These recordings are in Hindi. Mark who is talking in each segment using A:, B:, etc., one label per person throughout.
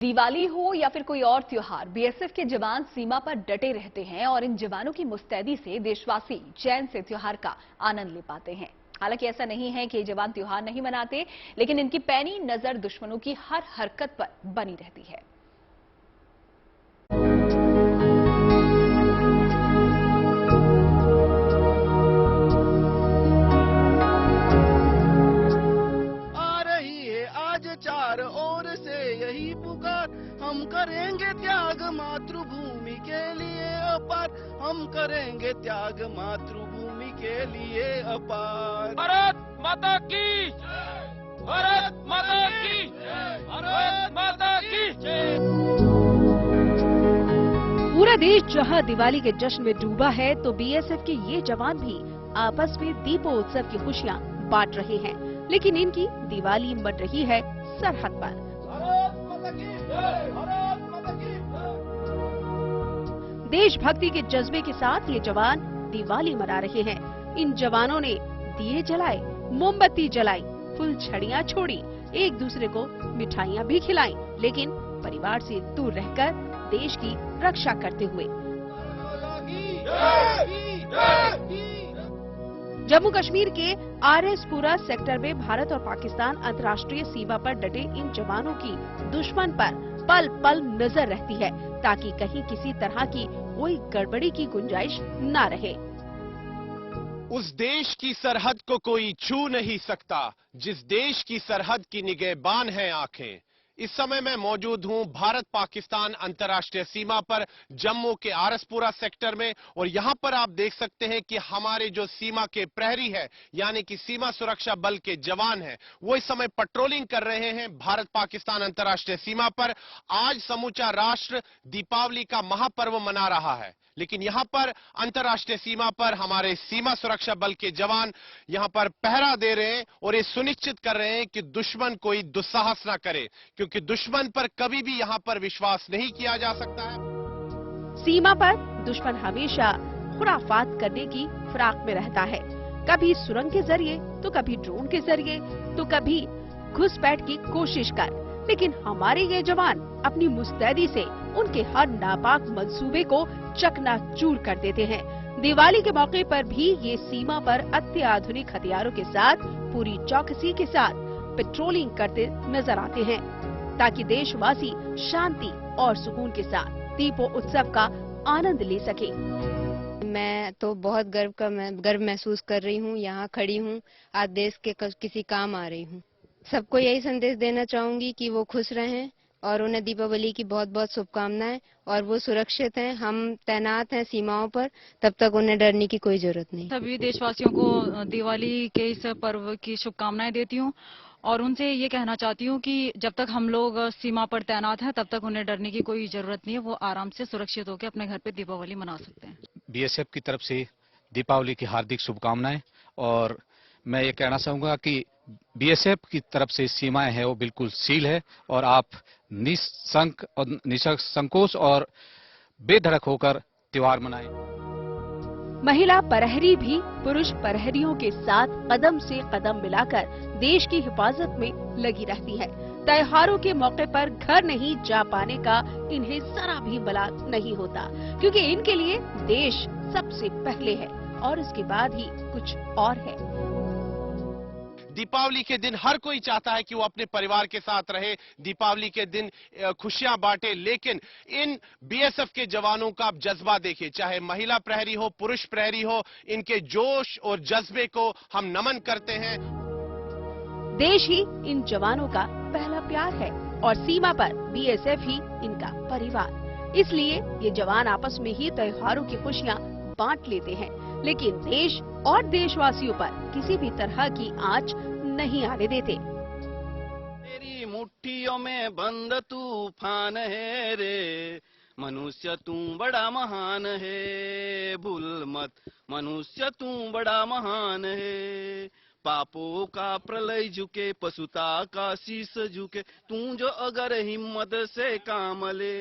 A: दिवाली हो या फिर कोई और त्योहार, बीएसएफ के जवान सीमा पर डटे रहते हैं और इन जवानों की मुस्तैदी से देशवासी चैन से त्योहार का आनंद ले पाते हैं। हालांकि ऐसा नहीं है कि ये जवान त्योहार नहीं मनाते, लेकिन इनकी पैनी नजर दुश्मनों की हर हरकत पर बनी रहती है।
B: चार ओर से यही पुकार, हम करेंगे त्याग मातृभूमि के लिए अपार, हम करेंगे त्याग मातृभूमि के लिए अपार।
C: भारत माता की, भारत माता की, भारत माता की।
D: पूरा देश जहां दिवाली के जश्न में डूबा है, तो बीएसएफ के ये जवान भी आपस में दीपोत्सव की खुशियां बांट रहे हैं। लेकिन इनकी दिवाली मट रही है सरहद पर। देशभक्ति के जज्बे के साथ ये जवान दिवाली मना रहे हैं। इन जवानों ने दिए जलाए, मोमबत्ती जलाई, फुलझड़ियां छोड़ी, एक दूसरे को मिठाइयां भी खिलाई, लेकिन परिवार से दूर रहकर देश की रक्षा करते हुए। जम्मू कश्मीर के आरएसपुरा सेक्टर में भारत और पाकिस्तान अंतर्राष्ट्रीय सीमा पर डटे इन जवानों की दुश्मन पर पल पल नजर रहती है, ताकि कहीं किसी तरह की कोई गड़बड़ी की गुंजाइश न रहे।
E: उस देश की सरहद को कोई छू नहीं सकता जिस देश की सरहद की निगहबान है आंखें। इस समय मैं मौजूद हूं भारत पाकिस्तान अंतर्राष्ट्रीय सीमा पर जम्मू के आरएसपुरा सेक्टर में, और यहां पर आप देख सकते हैं कि हमारे जो सीमा के प्रहरी है, यानी कि सीमा सुरक्षा बल के जवान हैं, वो इस समय पेट्रोलिंग कर रहे हैं भारत पाकिस्तान अंतर्राष्ट्रीय सीमा पर। आज समूचा राष्ट्र दीपावली का महापर्व मना रहा है, लेकिन यहां पर अंतर्राष्ट्रीय सीमा पर हमारे सीमा सुरक्षा बल के जवान यहां पर पहरा दे रहे हैं और ये सुनिश्चित कर रहे हैं कि दुश्मन कोई दुस्साहस ना करे, क्योंकि दुश्मन पर कभी भी यहां पर विश्वास नहीं किया जा सकता है।
D: सीमा पर दुश्मन हमेशा खुराफात करने की फिराक में रहता है, कभी सुरंग के जरिए, तो कभी ड्रोन के जरिए, तो कभी घुसपैठ की कोशिश कर। लेकिन हमारे ये जवान अपनी मुस्तैदी से उनके हर नापाक मंसूबे को चकनाचूर कर देते हैं। दिवाली के मौके पर भी ये सीमा पर अत्याधुनिक हथियारों के साथ पूरी चौकसी के साथ पेट्रोलिंग करते नजर आते हैं, ताकि देशवासी शांति और सुकून के साथ दीपोत्सव का आनंद ले सके।
F: मैं तो बहुत गर्व महसूस कर रही हूँ। यहाँ खड़ी हूँ, आज देश के किसी काम आ रही हूँ। सबको यही संदेश देना चाहूंगी कि वो खुश रहें और उन्हें दीपावली की बहुत बहुत शुभकामनाएं। और वो सुरक्षित हैं, हम तैनात हैं सीमाओं पर, तब तक उन्हें डरने की कोई जरूरत नहीं।
G: सभी देशवासियों को दिवाली के इस पर्व की शुभकामनाएं देती हूँ और उनसे ये कहना चाहती हूँ कि जब तक हम लोग सीमा पर तैनात हैं, तब तक उन्हें डरने की कोई जरूरत नहीं है। वो आराम से सुरक्षित होकर अपने घर पे दीपावली मना सकते हैं।
H: बीएसएफ की तरफ से दीपावली की हार्दिक शुभकामनाएं। और मैं ये कहना चाहूंगा कि बीएसएफ की तरफ से सीमाएं है वो बिल्कुल सील है, और आप निसंकोच और बेधड़क होकर त्योहार मनाएं।
D: महिला प्रहरी भी पुरुष प्रहरियों के साथ कदम से कदम मिलाकर देश की हिफाजत में लगी रहती है। त्योहारों के मौके पर घर नहीं जा पाने का इन्हें जरा भी मलाल नहीं होता, क्योंकि इनके लिए देश सबसे पहले है और उसके बाद ही कुछ और है।
E: दीपावली के दिन हर कोई चाहता है कि वो अपने परिवार के साथ रहे, दीपावली के दिन खुशियां बांटे, लेकिन इन बीएसएफ के जवानों का आप जज्बा देखिए, चाहे महिला प्रहरी हो, पुरुष प्रहरी हो, इनके जोश और जज्बे को हम नमन करते हैं।
D: देश ही इन जवानों का पहला प्यार है और सीमा पर बीएसएफ ही इनका परिवार। इसलिए ये जवान आपस में ही त्योहारों की खुशियां बांट लेते हैं, लेकिन देश और देशवासियों पर किसी भी तरह की आंच नहीं आने देते।
B: तेरी मुट्ठियों में बंद तूफान है रे, मनुष्य तू बड़ा महान है, भूल मत मनुष्य तू बड़ा महान है। पापों का प्रलय झुके, पशुता का शीश झुके, तू जो अगर हिम्मत से काम ले,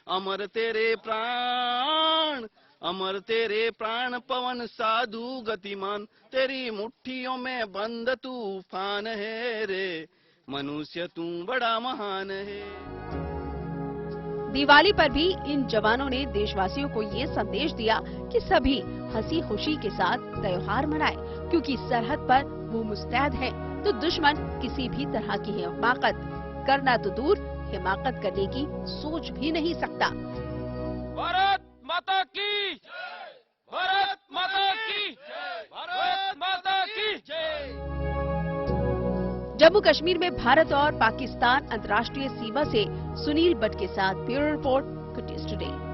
B: अमर तेरे प्राण, अमर तेरे प्राण पवन साधु गतिमान, तेरी मुट्ठियों में बंद तूफान है रे, मनुष्य तू बड़ा महान है।
D: दिवाली पर भी इन जवानों ने देशवासियों को ये संदेश दिया कि सभी हंसी खुशी के साथ त्योहार मनाएं, क्योंकि सरहद पर वो मुस्तैद है तो दुश्मन किसी भी तरह की हिमाकत करना तो दूर, हिमाकत करने की सोच भी नहीं सकता।
C: भारत माता की जय! भारत माता की जय! भारत माता की जय!
D: जम्मू कश्मीर में भारत और पाकिस्तान अंतर्राष्ट्रीय सीमा से सुनील भट्ट के साथ bureau report, good news today.